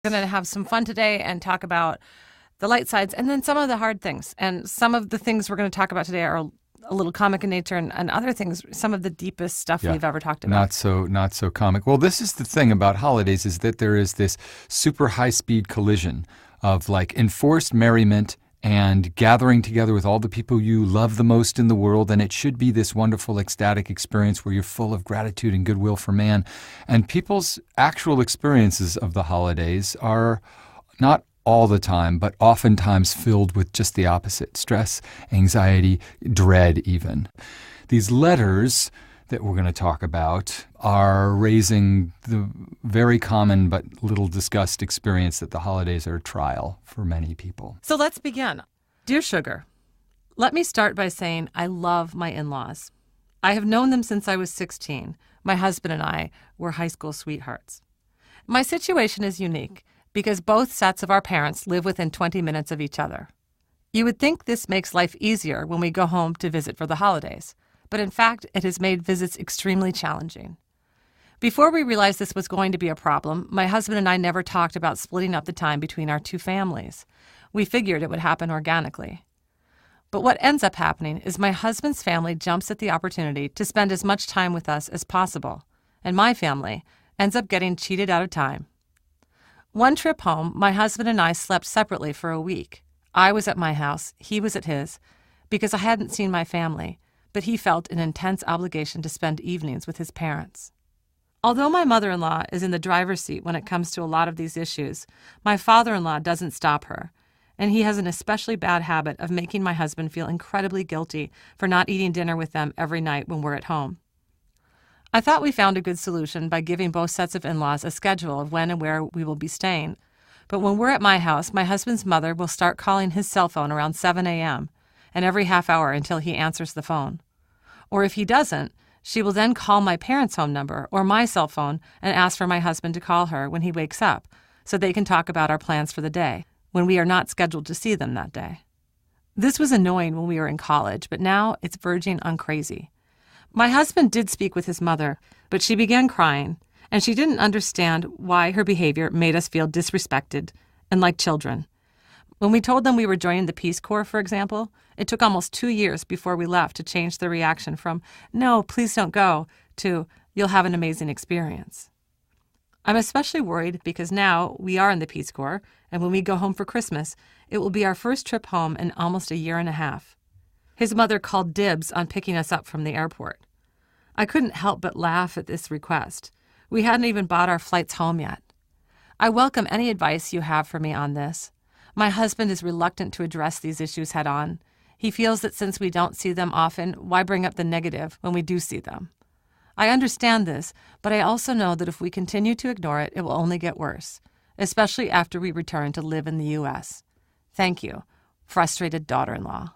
We're going to have some fun today and talk about the light sides and then some of the hard things. And some of the things we're going to talk about today are a little comic in nature, and other things, some of the deepest stuff we've ever talked about. Not so comic. Well, this is the thing about holidays, is that there is this super high-speed collision of like enforced merriment and gathering together with all the people you love the most in the world. And it should be this wonderful, ecstatic experience where you're full of gratitude and goodwill for man. And people's actual experiences of the holidays are not all the time, but oftentimes filled with just the opposite: stress, anxiety, dread even. These letters that we're going to talk about are raising the very common but little discussed experience that the holidays are a trial for many people. So let's begin. Dear Sugar, let me start by saying I love my in-laws. I have known them since I was 16. My husband and I were high school sweethearts. My situation is unique because both sets of our parents live within 20 minutes of each other. You would think this makes life easier when we go home to visit for the holidays, but in fact, it has made visits extremely challenging. Before we realized this was going to be a problem, my husband and I never talked about splitting up the time between our two families. We figured it would happen organically. But what ends up happening is my husband's family jumps at the opportunity to spend as much time with us as possible, and my family ends up getting cheated out of time. One trip home, my husband and I slept separately for a week. I was at my house, he was at his, because I hadn't seen my family, but he felt an intense obligation to spend evenings with his parents. Although my mother-in-law is in the driver's seat when it comes to a lot of these issues, my father-in-law doesn't stop her, and he has an especially bad habit of making my husband feel incredibly guilty for not eating dinner with them every night when we're at home. I thought we found a good solution by giving both sets of in-laws a schedule of when and where we will be staying, but when we're at my house, my husband's mother will start calling his cell phone around 7 a.m., and every half hour until he answers the phone. Or if he doesn't, she will then call my parents' home number or my cell phone and ask for my husband to call her when he wakes up so they can talk about our plans for the day when we are not scheduled to see them that day. This was annoying when we were in college, but now it's verging on crazy. My husband did speak with his mother, but she began crying, and she didn't understand why her behavior made us feel disrespected and like children. When we told them we were joining the Peace Corps, for example, it took almost 2 years before we left to change the reaction from, "No, please don't go," to, "You'll have an amazing experience." I'm especially worried because now we are in the Peace Corps, and when we go home for Christmas, it will be our first trip home in almost a year and a half. His mother called dibs on picking us up from the airport. I couldn't help but laugh at this request. We hadn't even bought our flights home yet. I welcome any advice you have for me on this. My husband is reluctant to address these issues head on. He feels that since we don't see them often, why bring up the negative when we do see them? I understand this, but I also know that if we continue to ignore it, it will only get worse, especially after we return to live in the U.S. Thank you, frustrated daughter-in-law.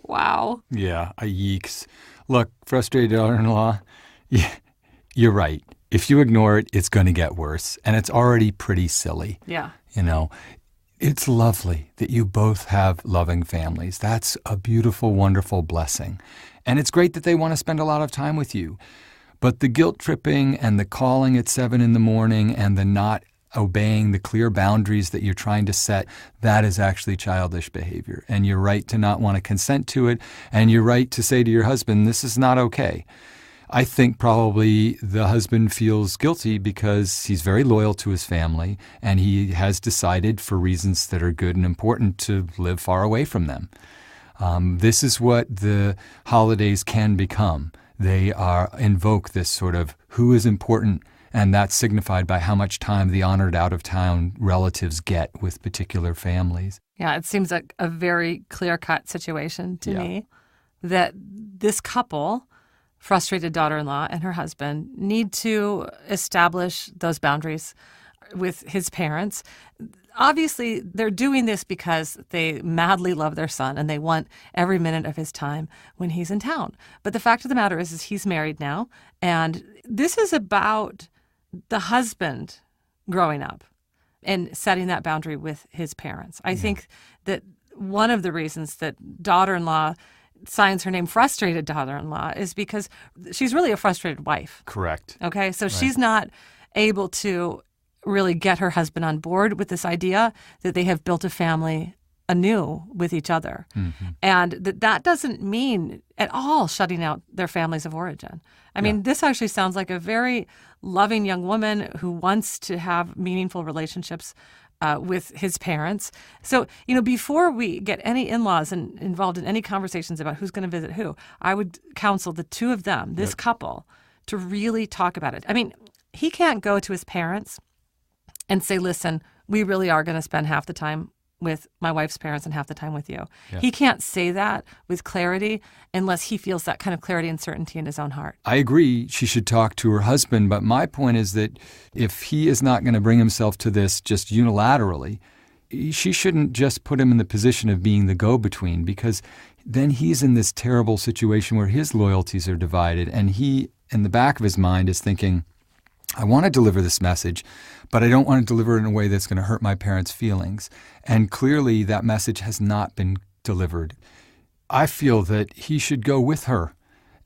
Wow. Yeah, yeeks. Look, frustrated daughter-in-law, you're right. If you ignore it, it's going to get worse, and it's already pretty silly. Yeah. You know, it's lovely that you both have loving families. That's a beautiful, wonderful blessing. And it's great that they want to spend a lot of time with you. But the guilt tripping and the calling at 7 in the morning and the not obeying the clear boundaries that you're trying to set, that is actually childish behavior. And you're right to not want to consent to it. And you're right to say to your husband, this is not okay. I think probably the husband feels guilty because he's very loyal to his family and he has decided for reasons that are good and important to live far away from them. This is what the holidays can become. They invoke this sort of who is important, and that's signified by how much time the honored out-of-town relatives get with particular families. Yeah, it seems like a very clear-cut situation to me that this couple, frustrated daughter-in-law and her husband, need to establish those boundaries with his parents. Obviously, they're doing this because they madly love their son and they want every minute of his time when he's in town. But the fact of the matter is he's married now, and this is about the husband growing up and setting that boundary with his parents. I think that one of the reasons that daughter-in-law signs her name frustrated daughter-in-law is because she's really a frustrated wife. Correct. Okay, so she's not able to really get her husband on board with this idea that they have built a family anew with each other. And that doesn't mean at all shutting out their families of origin. I mean, this actually sounds like a very loving young woman who wants to have meaningful relationships with his parents. So, before we get any in-laws involved in any conversations about who's going to visit who, I would counsel the two of them, this couple, to really talk about it. I mean, he can't go to his parents and say, listen, we really are going to spend half the time with my wife's parents and half the time with you. Yeah. He can't say that with clarity unless he feels that kind of clarity and certainty in his own heart. I agree she should talk to her husband, but my point is that if he is not going to bring himself to this just unilaterally, she shouldn't just put him in the position of being the go-between, because then he's in this terrible situation where his loyalties are divided, and he, in the back of his mind, is thinking, I want to deliver this message, but I don't want to deliver it in a way that's going to hurt my parents' feelings. And clearly that message has not been delivered. I feel that he should go with her.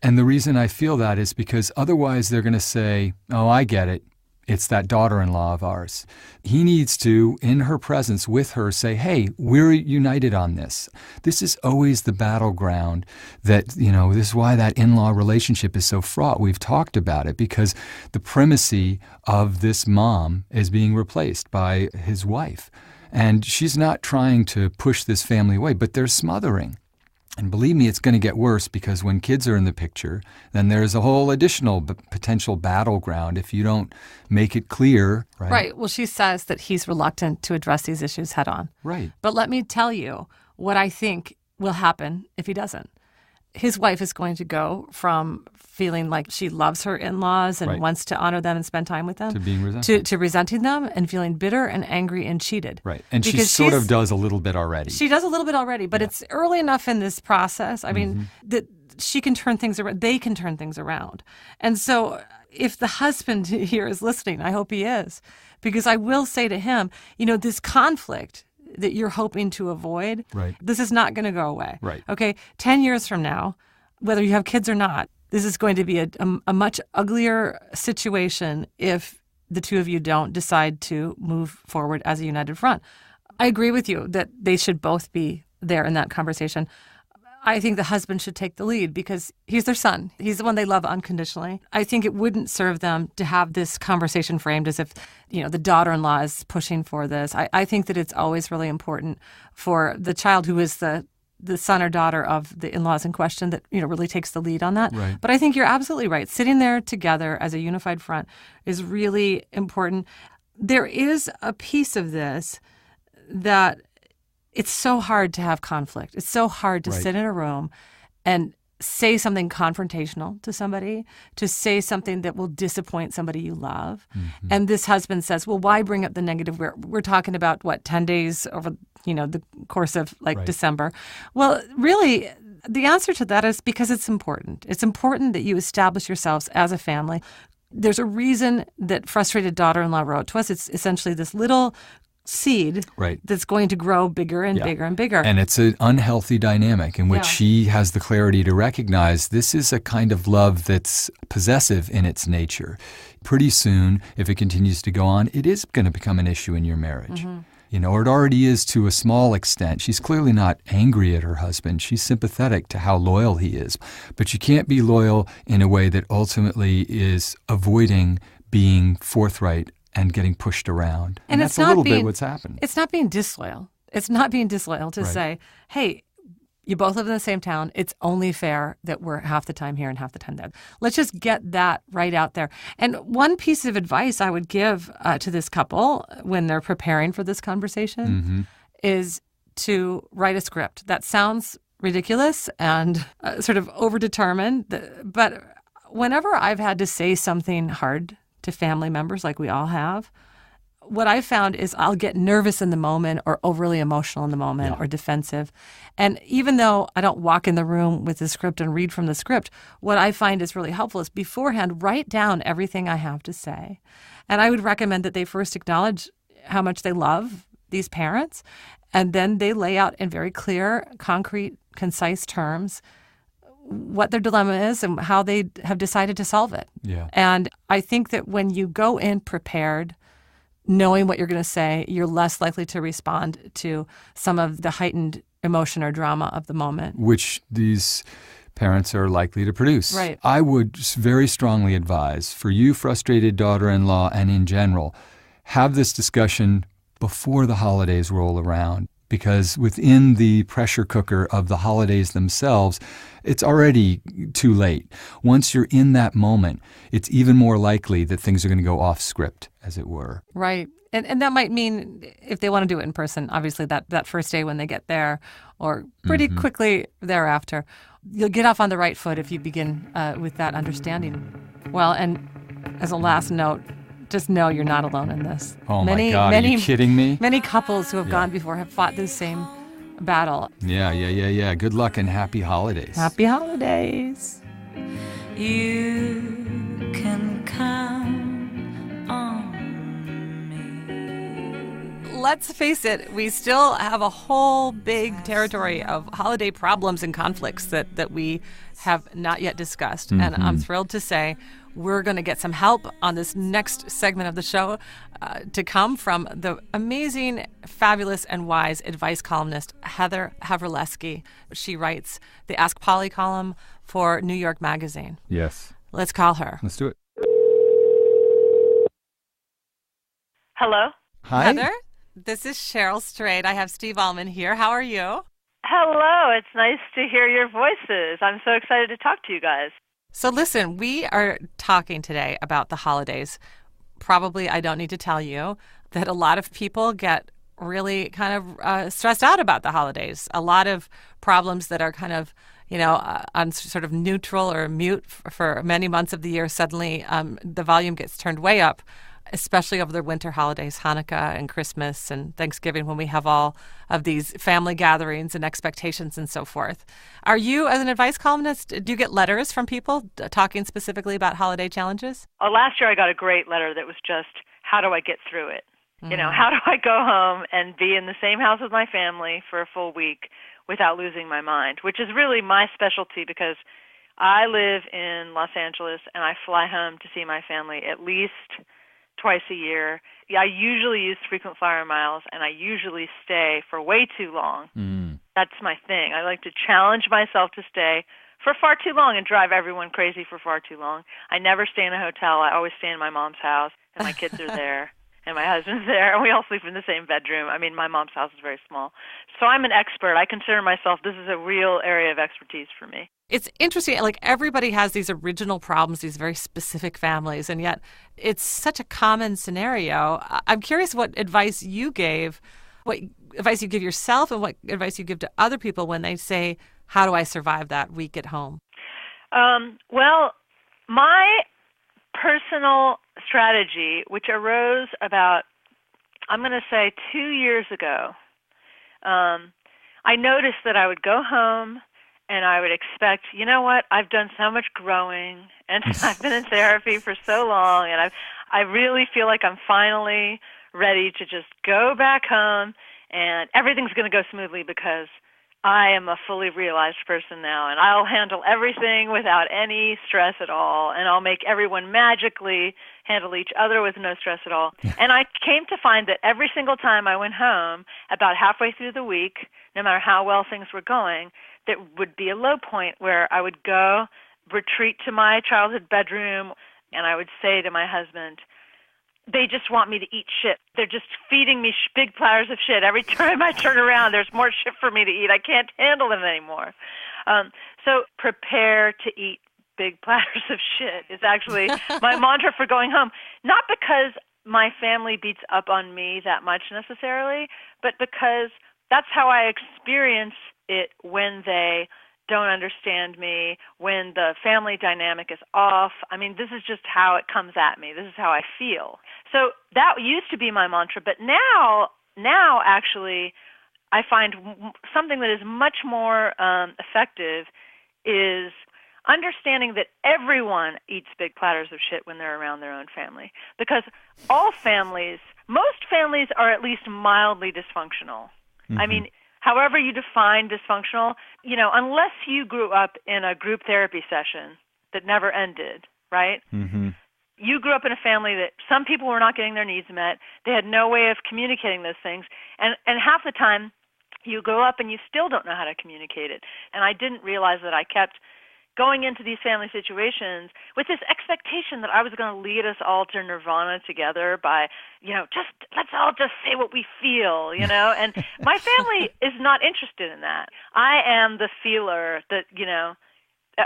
And the reason I feel that is because otherwise they're going to say, oh, I get it. It's that daughter-in-law of ours. He needs to, in her presence with her, say, hey, we're united on this. This is always the battleground that, this is why that in-law relationship is so fraught. We've talked about it because the primacy of this mom is being replaced by his wife. And she's not trying to push this family away, but they're smothering. And believe me, it's going to get worse, because when kids are in the picture, then there's a whole additional potential battleground if you don't make it clear. Right? Right. Well, she says that he's reluctant to address these issues head on. Right. But let me tell you what I think will happen if he doesn't. His wife is going to go from feeling like she loves her in-laws and wants to honor them and spend time with them to being resentful. To resenting them and feeling bitter and angry and cheated. Right. And she sort of does a little bit already. She does a little bit already, but it's early enough in this process. I mean, that she can turn things around. They can turn things around. And so if the husband here is listening, I hope he is, because I will say to him, this conflict that you're hoping to avoid, this is not going to go away. Right. Okay, 10 years from now, whether you have kids or not, this is going to be a much uglier situation if the two of you don't decide to move forward as a united front. I agree with you that they should both be there in that conversation. I think the husband should take the lead because he's their son. He's the one they love unconditionally. I think it wouldn't serve them to have this conversation framed as if, the daughter-in-law is pushing for this. I think that it's always really important for the child who is the son or daughter of the in-laws in question that, really takes the lead on that. Right. But I think you're absolutely right. Sitting there together as a unified front is really important. There is a piece of this that it's so hard to have conflict. It's so hard to sit in a room and say something confrontational to somebody, to say something that will disappoint somebody you love. And this husband says, well, why bring up the negative? We're talking about, 10 days over, the course of December. Well, really, the answer to that is because it's important. It's important that you establish yourselves as a family. There's a reason that Frustrated Daughter-in-Law wrote to us. It's essentially this little seed that's going to grow bigger and bigger and bigger. And it's an unhealthy dynamic in which she has the clarity to recognize this is a kind of love that's possessive in its nature. Pretty soon, if it continues to go on, it is going to become an issue in your marriage. Or it already is to a small extent. She's clearly not angry at her husband. She's sympathetic to how loyal he is. But you can't be loyal in a way that ultimately is avoiding being forthright and getting pushed around. And that's a little bit what's happened. It's not being disloyal. It's not being disloyal to say, hey, you both live in the same town. It's only fair that we're half the time here and half the time there. Let's just get that right out there. And one piece of advice I would give to this couple when they're preparing for this conversation is to write a script. That sounds ridiculous and sort of overdetermined, but whenever I've had to say something hard to family members like we all have, what I found is I'll get nervous in the moment or overly emotional in the moment or defensive. And even though I don't walk in the room with the script and read from the script, what I find is really helpful is beforehand write down everything I have to say. And I would recommend that they first acknowledge how much they love these parents, and then they lay out in very clear, concrete, concise terms what their dilemma is and how they have decided to solve it. Yeah. And I think that when you go in prepared knowing what you're going to say, you're less likely to respond to some of the heightened emotion or drama of the moment. Which these parents are likely to produce. Right. I would very strongly advise for you, frustrated daughter-in-law, and in general, have this discussion before the holidays roll around. Because within the pressure cooker of the holidays themselves, it's already too late. Once you're in that moment, it's even more likely that things are going to go off script, as it were. Right. And that might mean if they want to do it in person, obviously that first day when they get there or pretty quickly thereafter, you'll get off on the right foot if you begin with that understanding. Well, and as a last note, just know you're not alone in this. Oh, my God. Are you kidding me? Many couples who have gone before have fought this same battle. Yeah. Good luck and happy holidays. Happy holidays. You can count on me. Let's face it, we still have a whole big territory of holiday problems and conflicts that we have not yet discussed. And I'm thrilled to say we're going to get some help on this next segment of the show to come from the amazing, fabulous, and wise advice columnist, Heather Havrilesky. She writes the Ask Polly column for New York Magazine. Yes. Let's call her. Let's do it. Hello? Hi. Heather, this is Cheryl Strayed. I have Steve Almond here. How are you? Hello. It's nice to hear your voices. I'm so excited to talk to you guys. So listen, we are talking today about the holidays. Probably I don't need to tell you that a lot of people get really kind of stressed out about the holidays. A lot of problems that are kind of, on sort of neutral or mute for many months of the year, suddenly the volume gets turned way up, especially over the winter holidays, Hanukkah and Christmas and Thanksgiving, when we have all of these family gatherings and expectations and so forth. Are you, as an advice columnist, do you get letters from people talking specifically about holiday challenges? Last year I got a great letter that was just, how do I get through it? How do I go home and be in the same house with my family for a full week without losing my mind, which is really my specialty because I live in Los Angeles and I fly home to see my family at least twice a year. I usually use frequent flyer miles, and I usually stay for way too long. That's my thing. I like to challenge myself to stay for far too long and drive everyone crazy for far too long. I never stay in a hotel. I always stay in my mom's house, and my kids are there, and my husband's there, and we all sleep in the same bedroom. I mean, my mom's house is very small. So I'm an expert. I consider myself, this is a real area of expertise for me. It's interesting, like everybody has these original problems, these very specific families, and yet it's such a common scenario. I'm curious what advice you give yourself and what advice you give to other people when they say, how do I survive that week at home? Well, my personal strategy, which arose about, I'm going to say 2 years ago, I noticed that I would go home and I would expect, you know what, I've done so much growing and I've been in therapy for so long and I really feel like I'm finally ready to just go back home and everything's going to go smoothly because I am a fully realized person now and I'll handle everything without any stress at all and I'll make everyone magically handle each other with no stress at all. And I came to find that every single time I went home, about halfway through the week, no matter how well things were going, there would be a low point where I would go retreat to my childhood bedroom and I would say to my husband, they just want me to eat shit. They're just feeding me big platters of shit. Every time I turn around, there's more shit for me to eat. I can't handle it anymore. So prepare to eat big platters of shit is actually my mantra for going home. Not because my family beats up on me that much necessarily, but because that's how I experience it when they don't understand me, when the family dynamic is off. I mean, this is just how it comes at me. This is how I feel. So that used to be my mantra, but now actually I find something that is much more effective is understanding that everyone eats big platters of shit when they're around their own family. Because most families are at least mildly dysfunctional. Mm-hmm. I mean, however you define dysfunctional, unless you grew up in a group therapy session that never ended, right? Mm-hmm. You grew up in a family that some people were not getting their needs met. They had no way of communicating those things. And half the time, you grow up and you still don't know how to communicate it. And I didn't realize that I kept going into these family situations with this expectation that I was going to lead us all to nirvana together by, let's all just say what we feel, And my family is not interested in that. I am the feeler that,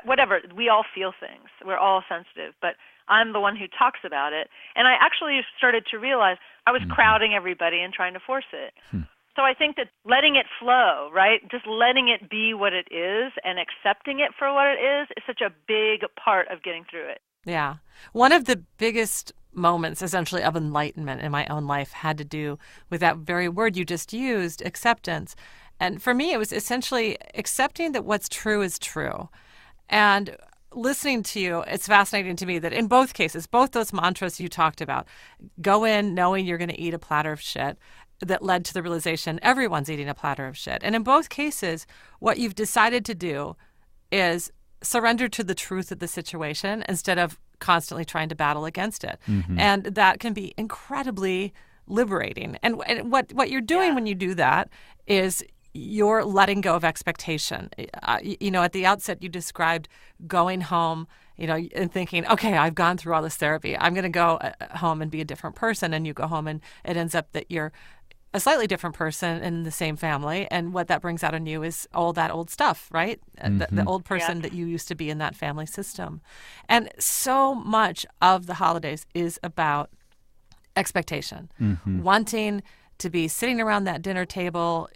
whatever, we all feel things. We're all sensitive, but I'm the one who talks about it. And I actually started to realize I was crowding everybody and trying to force it. So I think that letting it flow, right, just letting it be what it is and accepting it for what it is such a big part of getting through it. Yeah. One of the biggest moments, essentially, of enlightenment in my own life had to do with that very word you just used, acceptance. And for me, it was essentially accepting that what's true is true. And listening to you, it's fascinating to me that in both cases, both those mantras you talked about, go in knowing you're going to eat a platter of shit, that led to the realization everyone's eating a platter of shit. And in both cases, what you've decided to do is surrender to the truth of the situation instead of constantly trying to battle against it. And that can be incredibly liberating. And what you're doing when you do that is you're letting go of expectation. At the outset, you described going home, and thinking, okay, I've gone through all this therapy. I'm going to go home and be a different person. And you go home and it ends up that you're a slightly different person in the same family. And what that brings out in you is all that old stuff, right? The old person that you used to be in that family system. And so much of the holidays is about expectation, wanting to be sitting around that dinner table,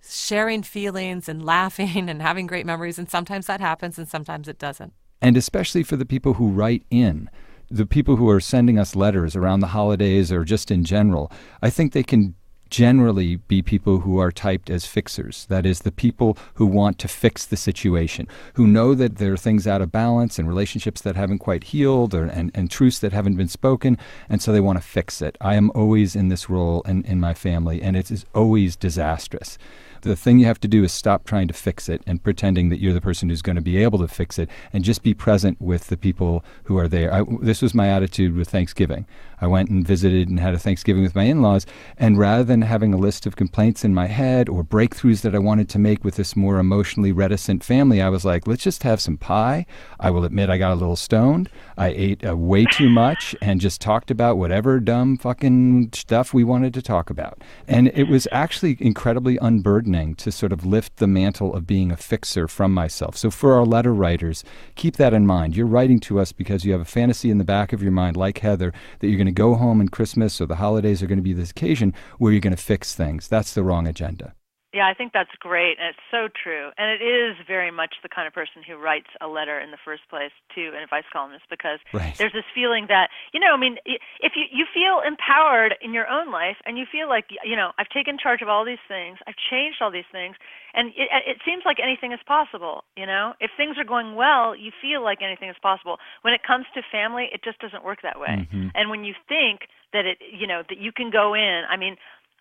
sharing feelings and laughing and having great memories. And sometimes that happens and sometimes it doesn't. And especially for the people who write in, the people who are sending us letters around the holidays or just in general, I think they can generally be people who are typed as fixers. That is, the people who want to fix the situation, who know that there are things out of balance and relationships that haven't quite healed and truths that haven't been spoken, and so they want to fix it. I am always in this role in my family, and it is always disastrous. The thing you have to do is stop trying to fix it and pretending that you're the person who's going to be able to fix it, and just be present with the people who are there. This was my attitude with Thanksgiving. I went and visited and had a Thanksgiving with my in-laws, and rather than having a list of complaints in my head or breakthroughs that I wanted to make with this more emotionally reticent family, I was like, let's just have some pie. I will admit I got a little stoned. I ate way too much and just talked about whatever dumb fucking stuff we wanted to talk about. And it was actually incredibly unburdening to sort of lift the mantle of being a fixer from myself. So for our letter writers, keep that in mind. You're writing to us because you have a fantasy in the back of your mind, like Heather, that you're going to go home and Christmas or the holidays are going to be this occasion where you're going to fix things. That's the wrong agenda. Yeah, I think that's great, and it's so true. And it is very much the kind of person who writes a letter in the first place to an advice columnist, because there's this feeling that, if you feel empowered in your own life and you feel like, I've taken charge of all these things, I've changed all these things, and it seems like anything is possible, If things are going well, you feel like anything is possible. When it comes to family, it just doesn't work that way. And when you think that that you can go in,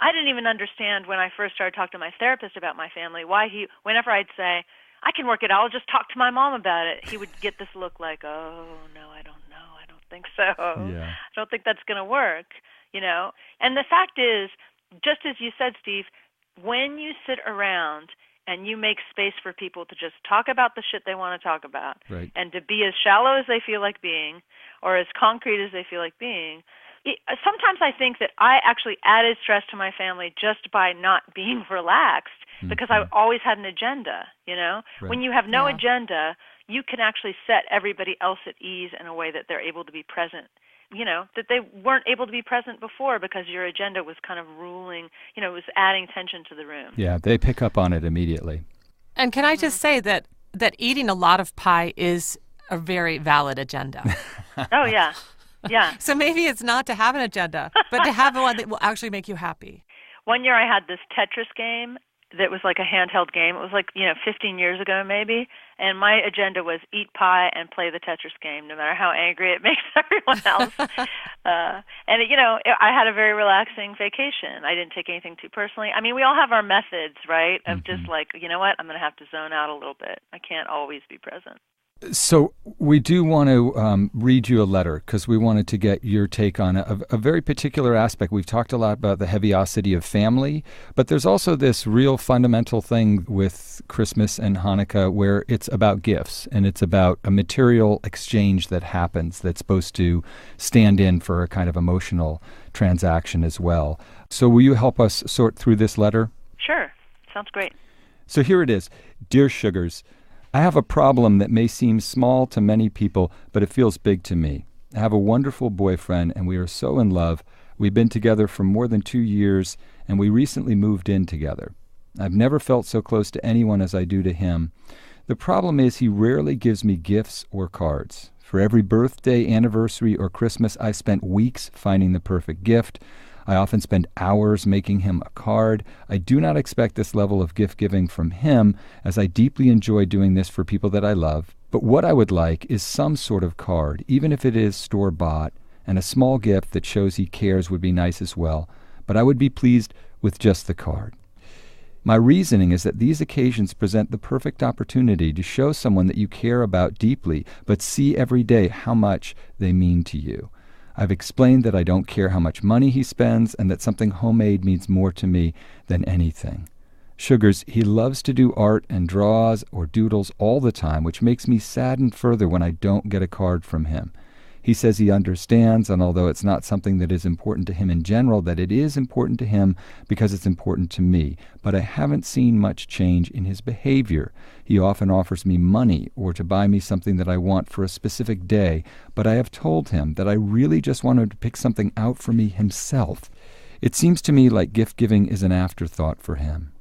I didn't even understand when I first started talking to my therapist about my family why whenever I'd say, I can work it out, I'll just talk to my mom about it, he would get this look like, oh, no, I don't know, I don't think so. Yeah. I don't think that's going to work, And the fact is, just as you said, Steve, when you sit around and you make space for people to just talk about the shit they want to talk about, and to be as shallow as they feel like being, or as concrete as they feel like being, sometimes I think that I actually added stress to my family just by not being relaxed, because I always had an agenda, When you have no agenda, you can actually set everybody else at ease in a way that they're able to be present, that they weren't able to be present before because your agenda was kind of ruling, it was adding tension to the room. Yeah, they pick up on it immediately. And can I just say that eating a lot of pie is a very valid agenda. Oh, yeah. Yeah. So maybe it's not to have an agenda, but to have one that will actually make you happy. One year I had this Tetris game that was like a handheld game. It was like, 15 years ago maybe. And my agenda was eat pie and play the Tetris game, no matter how angry it makes everyone else. I had a very relaxing vacation. I didn't take anything too personally. We all have our methods, right? Of just like, you know what, I'm going to have to zone out a little bit. I can't always be present. So we do want to read you a letter because we wanted to get your take on a very particular aspect. We've talked a lot about the heaviosity of family, but there's also this real fundamental thing with Christmas and Hanukkah where it's about gifts and it's about a material exchange that happens that's supposed to stand in for a kind of emotional transaction as well. So will you help us sort through this letter? Sure. Sounds great. So here it is. Dear Sugars, I have a problem that may seem small to many people, but it feels big to me. I have a wonderful boyfriend, and we are so in love. We've been together for more than 2 years, and we recently moved in together. I've never felt so close to anyone as I do to him. The problem is he rarely gives me gifts or cards. For every birthday, anniversary, or Christmas, I spent weeks finding the perfect gift. I often spend hours making him a card. I do not expect this level of gift giving from him, as I deeply enjoy doing this for people that I love. But what I would like is some sort of card, even if it is store-bought, and a small gift that shows he cares would be nice as well. But I would be pleased with just the card. My reasoning is that these occasions present the perfect opportunity to show someone that you care about deeply, but see every day how much they mean to you. I've explained that I don't care how much money he spends and that something homemade means more to me than anything. Sugars, he loves to do art and draws or doodles all the time, which makes me sadden further when I don't get a card from him. He says he understands, and although it's not something that is important to him in general, that it is important to him because it's important to me. But I haven't seen much change in his behavior. He often offers me money or to buy me something that I want for a specific day, but I have told him that I really just want him to pick something out for me himself. It seems to me like gift-giving is an afterthought for him.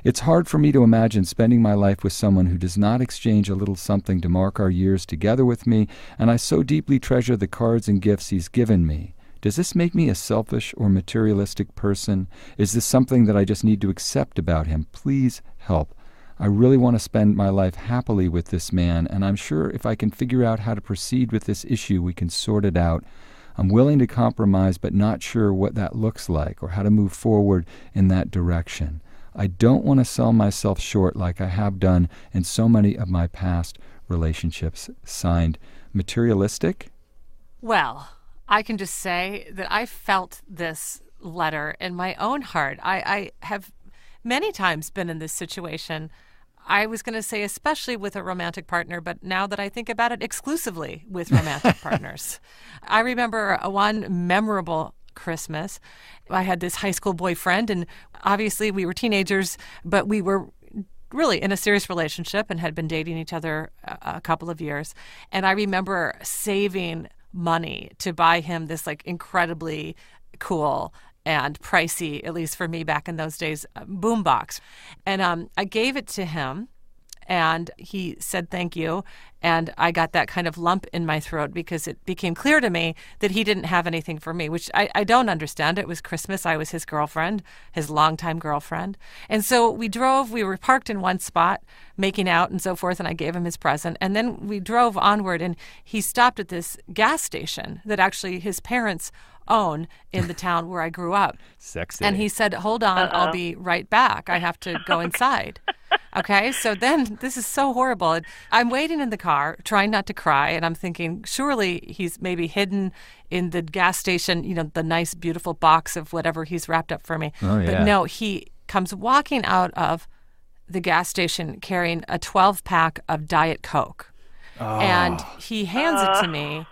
It's hard for me to imagine spending my life with someone who does not exchange a little something to mark our years together with me, and I so deeply treasure the cards and gifts he's given me. Does this make me a selfish or materialistic person? Is this something that I just need to accept about him? Please help. I really want to spend my life happily with this man, and I'm sure if I can figure out how to proceed with this issue, we can sort it out. I'm willing to compromise, but not sure what that looks like or how to move forward in that direction. I don't want to sell myself short like I have done in so many of my past relationships. Signed, Materialistic? Well, I can just say that I felt this letter in my own heart. I have many times been in this situation. I was going to say especially with a romantic partner, but now that I think about it, exclusively with romantic partners. I remember one memorable Christmas. I had this high school boyfriend, and obviously we were teenagers, but we were really in a serious relationship and had been dating each other a couple of years. And I remember saving money to buy him this like incredibly cool and pricey, at least for me back in those days, boombox. And I gave it to him, and he said thank you. And I got that kind of lump in my throat because it became clear to me that he didn't have anything for me, which I don't understand. It was Christmas. I was his girlfriend, his longtime girlfriend. And so we were parked in one spot, making out and so forth, and I gave him his present. And then we drove onward, and he stopped at this gas station that actually his parents own in the town where I grew up. Sexy. And he said, hold on, I'll be right back. I have to go inside. Okay, so then this is so horrible. I'm waiting in the car, trying not to cry, and I'm thinking, surely he's maybe hidden in the gas station, the nice, beautiful box of whatever he's wrapped up for me. Oh, yeah. But no, he comes walking out of the gas station carrying a 12-pack of Diet Coke. Oh. And he hands it to me.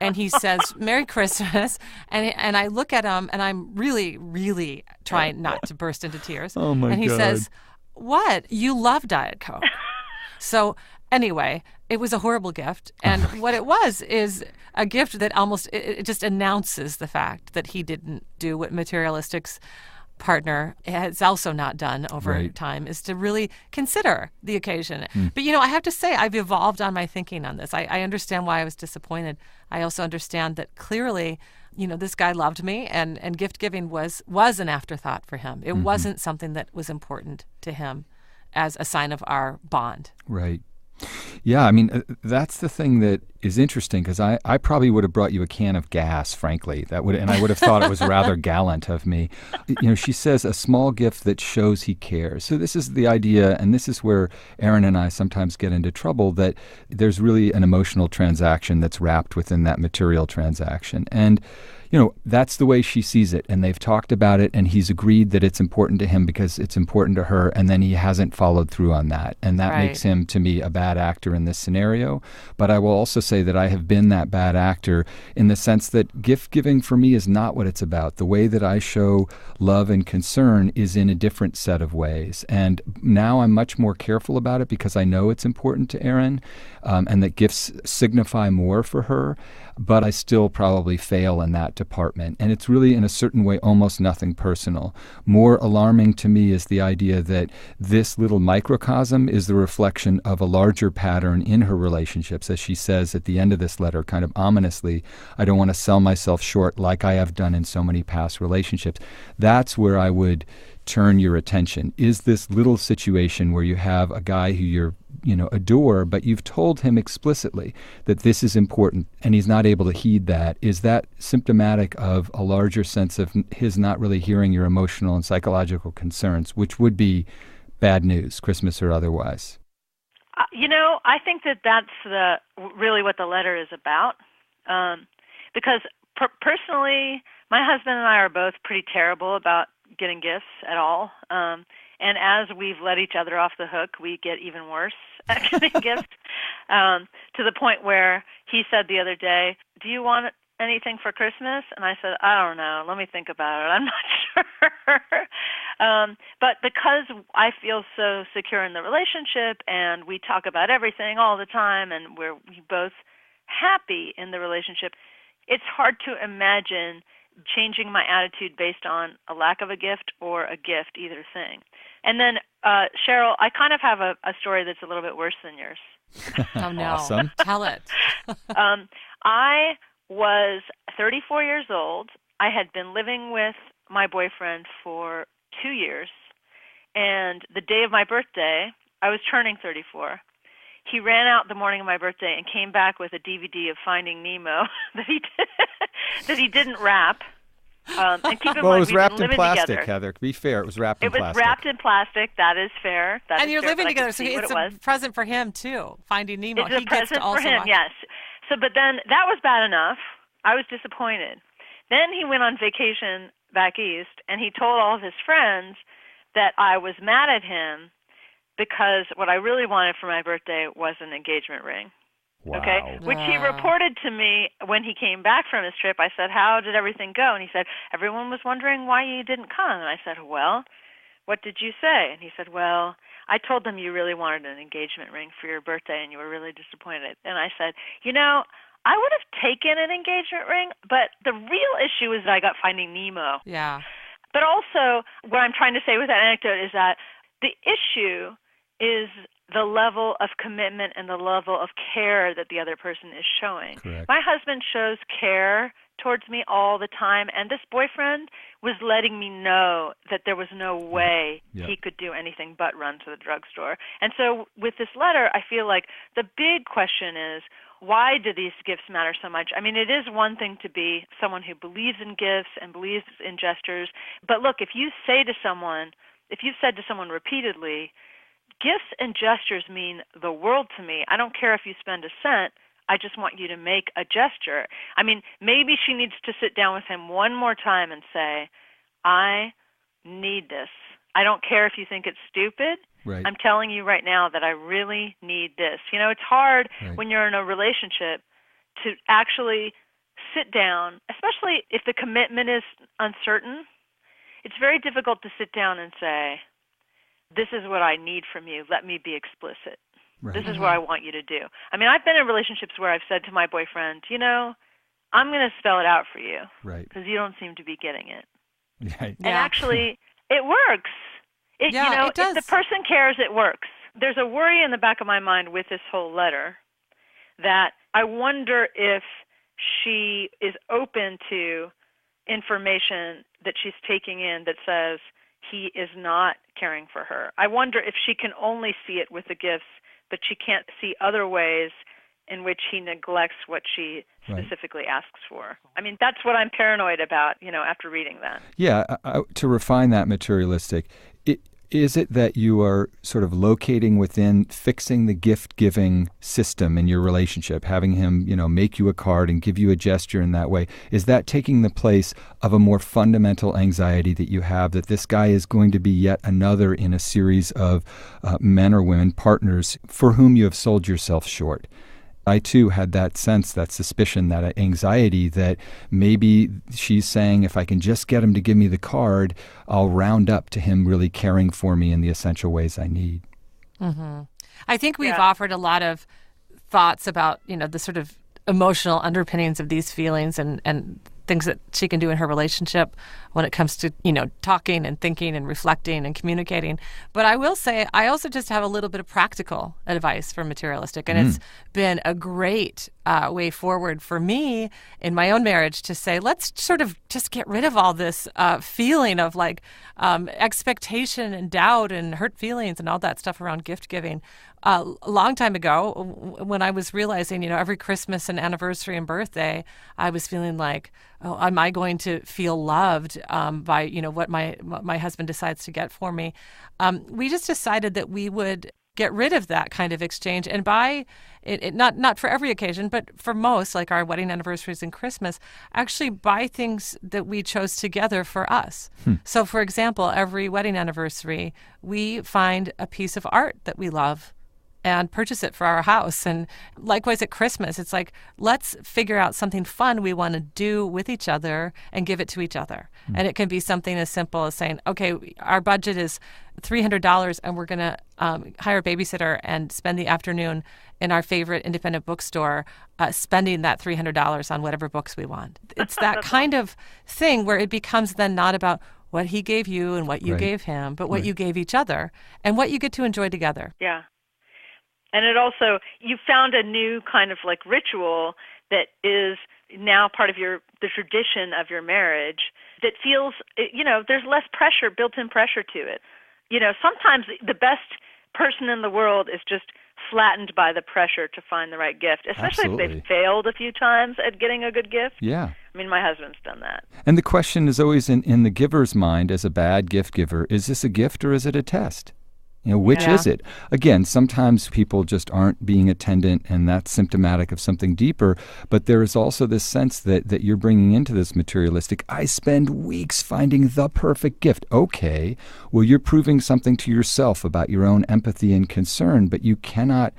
And he says, Merry Christmas. And I look at him, and I'm really, really trying not to burst into tears. Oh, my God. And he says, what? You love Diet Coke. So anyway, it was a horrible gift. And what it was is a gift that almost, it just announces the fact that he didn't do what Materialistic's partner has also not done over time, is to really consider the occasion. But, I have to say, I've evolved on my thinking on this. I understand why I was disappointed. I also understand that clearly, this guy loved me, and gift giving was an afterthought for him. It wasn't something that was important to him as a sign of our bond. Right. Yeah, I mean, that's the thing that is interesting because I probably would have brought you a can of gas, frankly. And I would have thought it was rather gallant of me. She says a small gift that shows he cares. So this is the idea, and this is where Erin and I sometimes get into trouble, that there's really an emotional transaction that's wrapped within that material transaction. And that's the way she sees it. And they've talked about it, and he's agreed that it's important to him because it's important to her. And then he hasn't followed through on that. And that Right. makes him, to me, a bad actor in this scenario. But I will also say that I have been that bad actor in the sense that gift giving for me is not what it's about. The way that I show love and concern is in a different set of ways. And now I'm much more careful about it because I know it's important to Erin, and that gifts signify more for her. But I still probably fail in that department. And it's really, in a certain way, almost nothing personal. More alarming to me is the idea that this little microcosm is the reflection of a larger pattern in her relationships. As she says at the end of this letter, kind of ominously, I don't want to sell myself short like I have done in so many past relationships. That's where I would turn your attention. Is this little situation where you have a guy who you're adore, but you've told him explicitly that this is important and he's not able to heed that. Is that symptomatic of a larger sense of his not really hearing your emotional and psychological concerns, which would be bad news, Christmas or otherwise? I think that that's really what the letter is about. Because personally, my husband and I are both pretty terrible about getting gifts at all. And as we've let each other off the hook, we get even worse at getting gifts, to the point where he said the other day, "Do you want anything for Christmas?" And I said, "I don't know. Let me think about it. I'm not sure." But because I feel so secure in the relationship and we talk about everything all the time and we're both happy in the relationship, it's hard to imagine changing my attitude based on a lack of a gift or a gift, either thing. And then, Cheryl, I kind of have a story that's a little bit worse than yours. Oh, no. Awesome. Tell it. I was 34 years old. I had been living with my boyfriend for 2 years. And the day of my birthday, I was turning 34. He ran out the morning of my birthday and came back with a DVD of Finding Nemo that he didn't wrap. And keep in Well, mind, it was we've wrapped been in living plastic, together. Heather. To be fair, it was wrapped in It was plastic. wrapped in plastic. That is fair. And you're living but I together, could so see what it's it was. a present for him, too. Finding Nemo. It's a He gets present to also for him, watch. yes. So, but then that was bad enough. I was disappointed. Then he went on vacation back east, and he told all of his friends that I was mad at him because what I really wanted for my birthday was an engagement ring. Wow. Okay, which he reported to me when he came back from his trip. I said, "How did everything go?" And he said, "Everyone was wondering why you didn't come." And I said, "Well, what did you say?" And he said, "Well, I told them you really wanted an engagement ring for your birthday and you were really disappointed." And I said, I would have taken an engagement ring, but the real issue is that I got Finding Nemo. Yeah. But also, what I'm trying to say with that anecdote is that the issue is the level of commitment and the level of care that the other person is showing. Correct. My husband shows care towards me all the time, and this boyfriend was letting me know that there was no way he could do anything but run to the drugstore. And so with this letter, I feel like the big question is, why do these gifts matter so much? I mean, it is one thing to be someone who believes in gifts and believes in gestures, but look, if you've said to someone repeatedly, gifts and gestures mean the world to me. I don't care if you spend a cent. I just want you to make a gesture. I mean, maybe she needs to sit down with him one more time and say, I need this. I don't care if you think it's stupid. Right. I'm telling you right now that I really need this. It's hard when you're in a relationship to actually sit down, especially if the commitment is uncertain. It's very difficult to sit down and say, this is what I need from you. Let me be explicit. Right. This is what I want you to do. I mean, I've been in relationships where I've said to my boyfriend, I'm going to spell it out for you. Right. Because you don't seem to be getting it. Right. And actually, it works. It does. If the person cares, it works. There's a worry in the back of my mind with this whole letter that I wonder if she is open to information that she's taking in that says he is not caring for her. I wonder if she can only see it with the gifts but she can't see other ways in which he neglects what she specifically asks for. I mean, that's what I'm paranoid about, after reading that. Yeah, to refine that materialistic, is it that you are sort of locating within fixing the gift-giving system in your relationship, having him, make you a card and give you a gesture in that way? Is that taking the place of a more fundamental anxiety that you have, that this guy is going to be yet another in a series of men or women partners for whom you have sold yourself short? I, too, had that sense, that suspicion, that anxiety that maybe she's saying, if I can just get him to give me the card, I'll round up to him really caring for me in the essential ways I need. Mm-hmm. I think we've offered a lot of thoughts about, the sort of emotional underpinnings of these feelings and things that she can do in her relationship when it comes to, talking and thinking and reflecting and communicating. But I will say, I also just have a little bit of practical advice for materialistic. And it's been a great way forward for me in my own marriage to say, let's sort of just get rid of all this feeling of expectation and doubt and hurt feelings and all that stuff around gift giving. A long time ago, when I was realizing, every Christmas and anniversary and birthday, I was feeling like, oh, am I going to feel loved by, what my husband decides to get for me? We just decided that we would get rid of that kind of exchange and buy it not for every occasion, but for most, like our wedding anniversaries and Christmas, actually buy things that we chose together for us. So, for example, every wedding anniversary, we find a piece of art that we love and purchase it for our house. And likewise at Christmas, it's like, let's figure out something fun we want to do with each other and give it to each other. And it can be something as simple as saying, okay, our budget is $300 and we're going to hire a babysitter and spend the afternoon in our favorite independent bookstore spending that $300 on whatever books we want. It's that kind of thing where it becomes then not about what he gave you and what you gave him, but what you gave each other and what you get to enjoy together. Yeah. And it also, you found a new kind of ritual that is now part of the tradition of your marriage that feels, there's less pressure, built-in pressure to it. Sometimes the best person in the world is just flattened by the pressure to find the right gift, especially if they've failed a few times at getting a good gift. Yeah. I mean, my husband's done that. And the question is always in the giver's mind as a bad gift giver, is this a gift or is it a test? Which is it? Again, sometimes people just aren't being attendant, and that's symptomatic of something deeper. But there is also this sense that you're bringing into this materialistic, I spend weeks finding the perfect gift. Okay, well, you're proving something to yourself about your own empathy and concern, but you cannot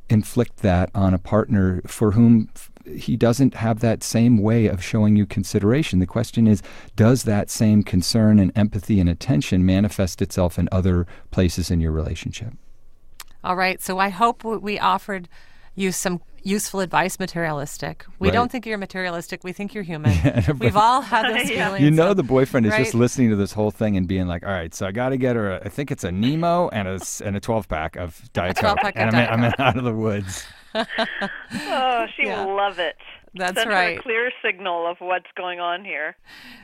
inflict that on a partner for whom he doesn't have that same way of showing you consideration. The question is, does that same concern and empathy and attention manifest itself in other places in your relationship? All right. So I hope we offered you some useful advice, materialistic. We don't think you're materialistic. We think you're human. We've all had those feelings. The boyfriend is just listening to this whole thing and being like, all right, so I got to get her, I think it's a Nemo and a 12-pack of Diet Coke. And I'm out of the woods. Oh, she will love it. That's Send right. her a clear signal of what's going on here.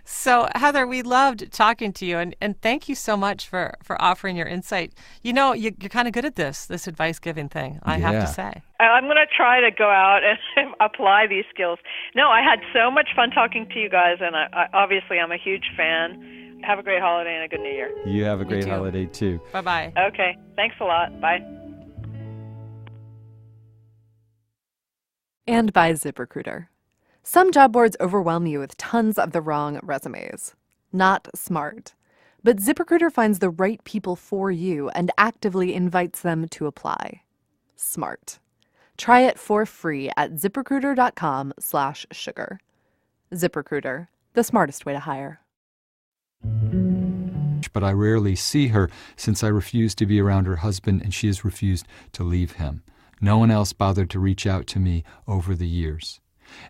So, Heather, we loved talking to you, and thank you so much for offering your insight. You're kind of good at this advice giving thing, I have to say. I'm going to try to go out and apply these skills. No, I had so much fun talking to you guys, and obviously I'm a huge fan. Have a great holiday and a good New Year. You have a great holiday, too. Bye-bye. Okay. Thanks a lot. Bye. And by ZipRecruiter. Some job boards overwhelm you with tons of the wrong resumes. Not smart. But ZipRecruiter finds the right people for you and actively invites them to apply. Smart. Try it for free at ZipRecruiter.com/sugar. ZipRecruiter, the smartest way to hire. But I rarely see her since I refuse to be around her husband and she has refused to leave him. No one else bothered to reach out to me over the years.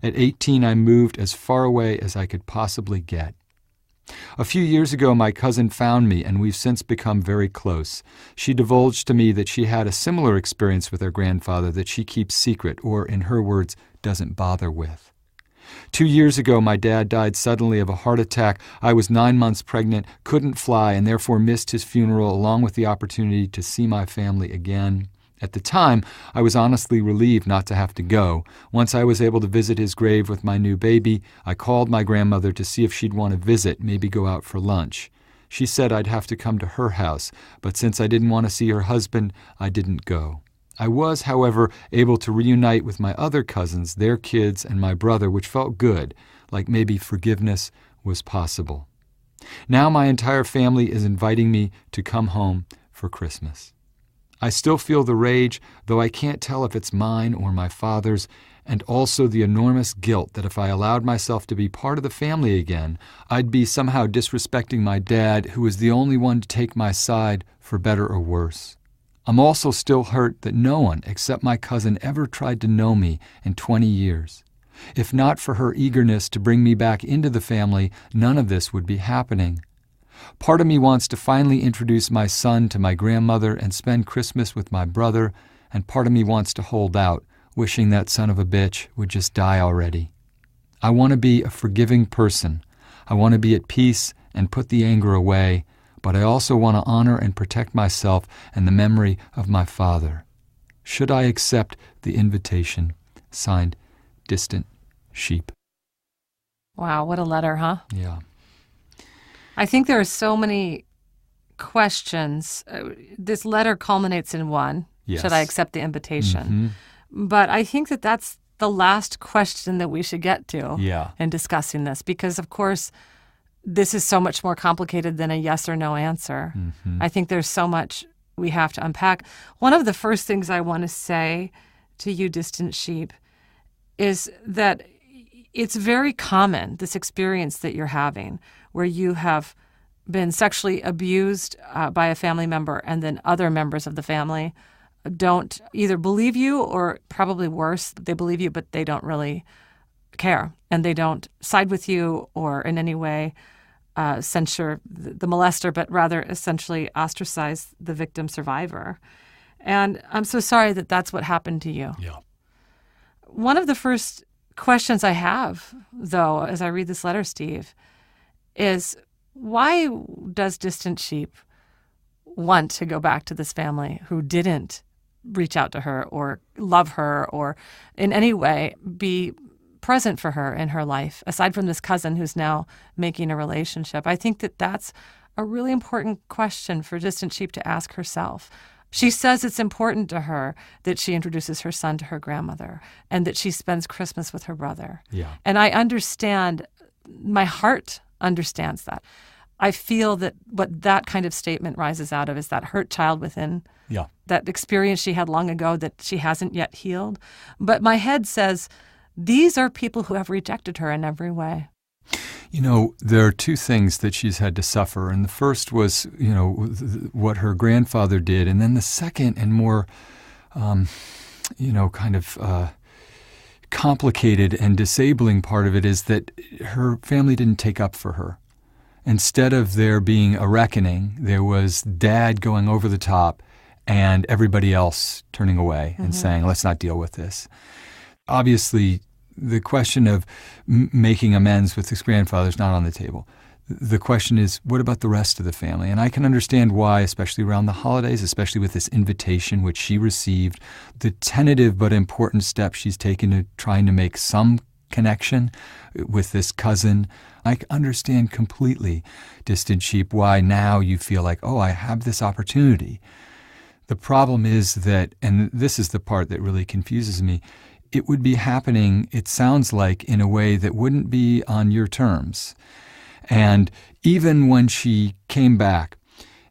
At 18, I moved as far away as I could possibly get. A few years ago, my cousin found me, and we've since become very close. She divulged to me that she had a similar experience with her grandfather that she keeps secret, or, in her words, doesn't bother with. 2 years ago, my dad died suddenly of a heart attack. I was 9 months pregnant, couldn't fly, and therefore missed his funeral along with the opportunity to see my family again. At the time, I was honestly relieved not to have to go. Once I was able to visit his grave with my new baby, I called my grandmother to see if she'd want to visit, maybe go out for lunch. She said I'd have to come to her house, but since I didn't want to see her husband, I didn't go. I was, however, able to reunite with my other cousins, their kids, and my brother, which felt good, like maybe forgiveness was possible. Now my entire family is inviting me to come home for Christmas. I still feel the rage, though I can't tell if it's mine or my father's, and also the enormous guilt that if I allowed myself to be part of the family again, I'd be somehow disrespecting my dad, who was the only one to take my side for better or worse. I'm also still hurt that no one except my cousin ever tried to know me in 20 years. If not for her eagerness to bring me back into the family, none of this would be happening. Part of me wants to finally introduce my son to my grandmother and spend Christmas with my brother, and part of me wants to hold out, wishing that son of a bitch would just die already. I want to be a forgiving person. I want to be at peace and put the anger away, but I also want to honor and protect myself and the memory of my father. Should I accept the invitation? Signed, Distant Sheep. Wow, what a letter, huh? Yeah. I think there are so many questions. This letter culminates in one. Yes. Should I accept the invitation? But I think that that's the last question that we should get to in discussing this, because, of course, this is so much more complicated than a yes or no answer. I think there's so much we have to unpack. One of the first things I want to say to you, Distant Sheep, is that it's very common, this experience that you're having, where you have been sexually abused by a family member, and then other members of the family don't either believe you, or probably worse, they believe you, but they don't really care, and they don't side with you or in any way censure the molester, but rather essentially ostracize the victim survivor. And I'm so sorry that that's what happened to you. Yeah. One of the first questions I have, though, as I read this letter, Steve, is why does Distant Sheep want to go back to this family who didn't reach out to her or love her or in any way be present for her in her life, aside from this cousin who's now making a relationship? I think that that's a really important question for Distant Sheep to ask herself. She says it's important to her that she introduces her son to her grandmother and that she spends Christmas with her brother. Yeah. And I understand, my heart understands that. I feel that what that kind of statement rises out of is that hurt child within, that experience she had long ago that she hasn't yet healed. But my head says, these are people who have rejected her in every way. You know, there are two things that she's had to suffer. And the first was, what her grandfather did. And then the second and more, complicated and disabling part of it is that her family didn't take up for her. Instead of there being a reckoning, there was dad going over the top and everybody else turning away and saying, let's not deal with this. Obviously, the question of making amends with his grandfather is not on the table. The question is, what about the rest of the family? And I can understand why, especially around the holidays, especially with this invitation which she received, the tentative but important step she's taken to trying to make some connection with this cousin. I understand completely, Distant Sheep, why now you feel like, oh, I have this opportunity. The problem is that, and this is the part that really confuses me, it would be happening, it sounds like, in a way that wouldn't be on your terms. And even when she came back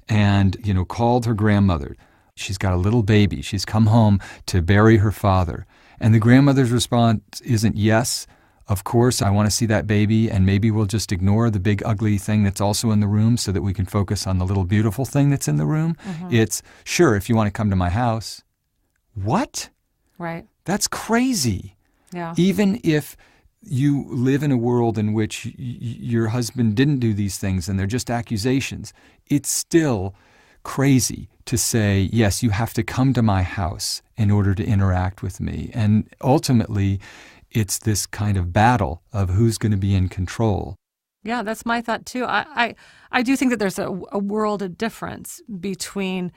and, called her grandmother, she's got a little baby, she's come home to bury her father, and the grandmother's response isn't, yes, of course, I want to see that baby, and maybe we'll just ignore the big ugly thing that's also in the room so that we can focus on the little beautiful thing that's in the room. It's, sure, if you want to come to my house. What? Right. That's crazy. Yeah. Even if you live in a world in which your husband didn't do these things and they're just accusations, it's still crazy to say, yes, you have to come to my house in order to interact with me. And ultimately, it's this kind of battle of who's going to be in control. Yeah, that's my thought too. I do think that there's a world of difference between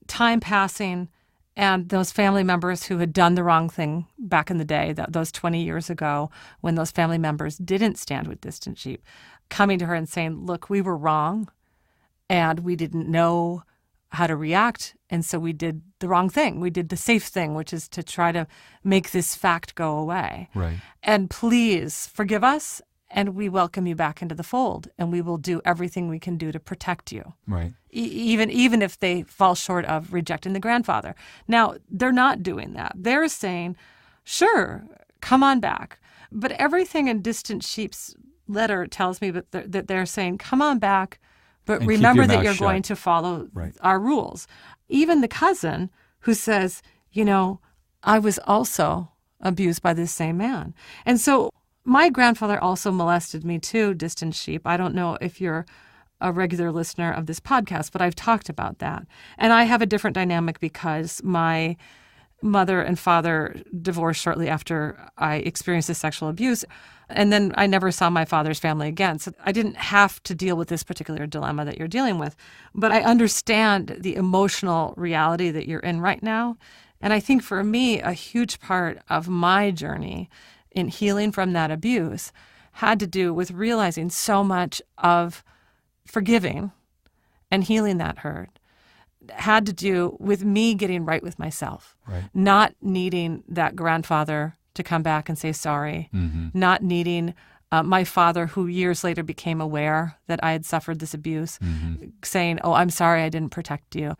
time passing And those family members who had done the wrong thing back in the day, those 20 years ago, when those family members didn't stand with Distant Sheep, coming to her and saying, look, we were wrong and we didn't know how to react. And so we did the wrong thing. We did the safe thing, which is to try to make this fact go away. Right. And please forgive us, and we welcome you back into the fold, and we will do everything we can do to protect you. Right. Even if they fall short of rejecting the grandfather. Now, they're not doing that. They're saying, sure, come on back. But everything in Distant Sheep's letter tells me that they're saying, come on back, but And remember keep your that mouth you're shut. going to follow Right. our rules. Even the cousin who says, I was also abused by this same man. And so my grandfather also molested me too, Distant Sheep. I don't know if you're a regular listener of this podcast, but I've talked about that. And I have a different dynamic because my mother and father divorced shortly after I experienced this sexual abuse. And then I never saw my father's family again. So I didn't have to deal with this particular dilemma that you're dealing with. But I understand the emotional reality that you're in right now. And I think for me, a huge part of my journey in healing from that abuse had to do with realizing so much of forgiving and healing that hurt had to do with me getting right with myself, Right. not needing that grandfather to come back and say sorry, not needing my father, who years later became aware that I had suffered this abuse, saying, oh, I'm sorry I didn't protect you.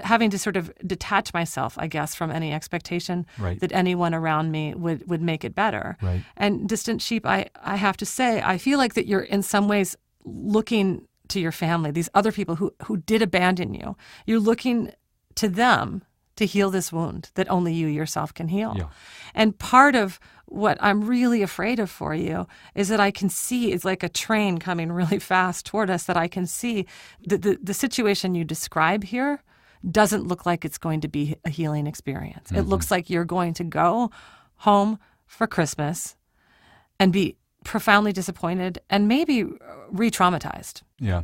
Having to sort of detach myself, I guess, from any expectation Right. that anyone around me would make it better. Right. And Distant Sheep, I have to say, I feel like that you're in some ways looking to your family, these other people who did abandon you. You're looking to them to heal this wound that only you yourself can heal. Yeah. And part of what I'm really afraid of for you is that I can see, it's like a train coming really fast toward us, that I can see the situation you describe here doesn't look like it's going to be a healing experience. It looks like you're going to go home for Christmas and be profoundly disappointed and maybe re-traumatized. Yeah.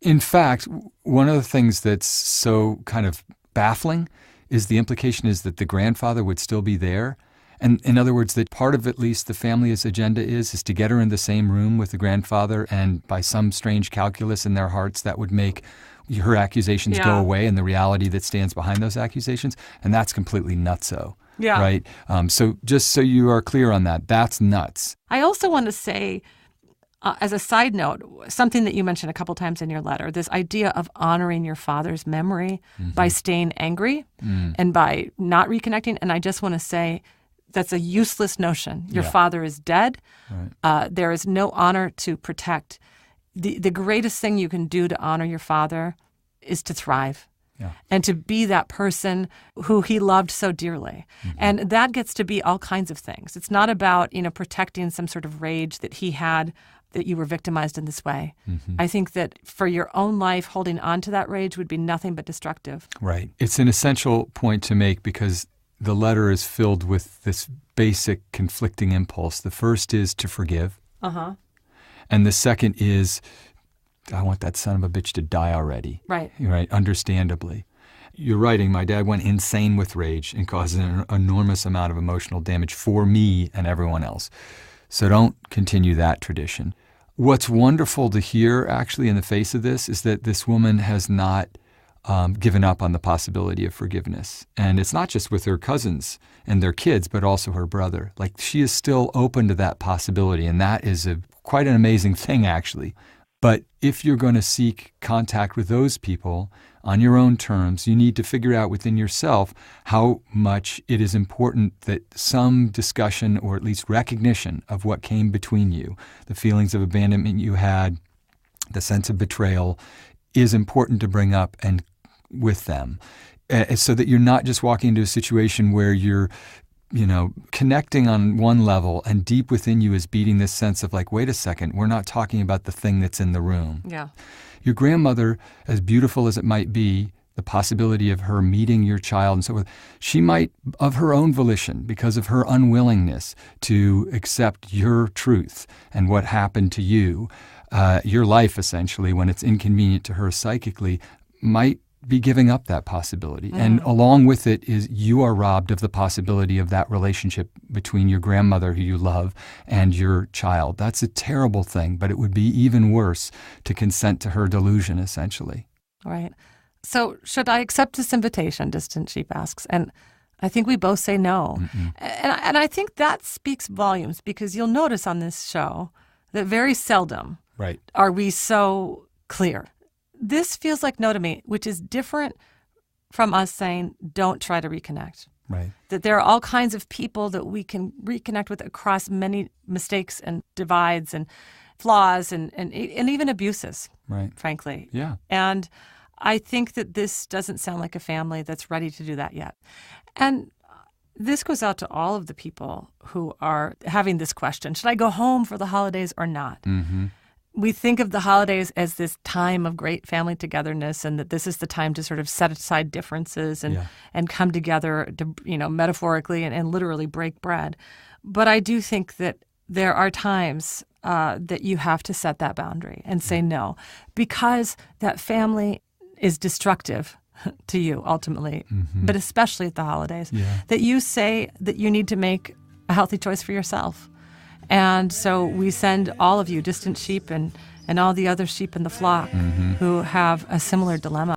In fact, one of the things that's so kind of baffling is the implication is that the grandfather would still be there. And in other words, that part of at least the family's agenda is to get her in the same room with the grandfather, and by some strange calculus in their hearts, that would make her accusations go Yeah. away and the reality that stands behind those accusations. And that's completely nutso. Yeah. Right? So just so you are clear on that, that's nuts. I also want to say, as a side note, something that you mentioned a couple times in your letter, this idea of honoring your father's memory by staying angry and by not reconnecting. And I just want to say that's a useless notion. Your Yeah. father is dead. Right. There is no honor to protect. The greatest thing you can do to honor your father is to thrive. Yeah. And to be that person who he loved so dearly. And that gets to be all kinds of things. It's not about, protecting some sort of rage that he had, that you were victimized in this way. I think that for your own life, holding on to that rage would be nothing but destructive. Right. It's an essential point to make because the letter is filled with this basic conflicting impulse. The first is to forgive. And the second is, I want that son of a bitch to die already. Right. Right, understandably. You're writing, my dad went insane with rage and caused an enormous amount of emotional damage for me and everyone else. So don't continue that tradition. What's wonderful to hear, actually, in the face of this is that this woman has not given up on the possibility of forgiveness. And it's not just with her cousins and their kids, but also her brother. Like, she is still open to that possibility, and that is quite an amazing thing, actually. But if you're going to seek contact with those people on your own terms, you need to figure out within yourself how much it is important that some discussion or at least recognition of what came between you, the feelings of abandonment you had, the sense of betrayal, is important to bring up and with them, so that you're not just walking into a situation where you're connecting on one level and deep within you is beating this sense of like, wait a second, we're not talking about the thing that's in the room. Yeah. Your grandmother, as beautiful as it might be, the possibility of her meeting your child and so forth, she might, of her own volition, because of her unwillingness to accept your truth and what happened to you, your life essentially, when it's inconvenient to her psychically, might be giving up that possibility. And along with it is you are robbed of the possibility of that relationship between your grandmother, who you love, and your child. That's a terrible thing, but it would be even worse to consent to her delusion, essentially. Right. So should I accept this invitation, Distant Sheep asks? And I think we both say no. And I think that speaks volumes, because you'll notice on this show that very seldom are we so clear. This feels like no to me, which is different from us saying, don't try to reconnect. Right. That there are all kinds of people that we can reconnect with across many mistakes and divides and flaws and even abuses, frankly. Yeah. And I think that this doesn't sound like a family that's ready to do that yet. And this goes out to all of the people who are having this question, should I go home for the holidays or not? We think of the holidays as this time of great family togetherness, and that this is the time to sort of set aside differences and come together to, metaphorically and literally break bread. But I do think that there are times that you have to set that boundary and say no, because that family is destructive to you ultimately, but especially at the holidays, that you say that you need to make a healthy choice for yourself. And so we send all of you, Distant Sheep and all the other sheep in the flock who have a similar dilemma.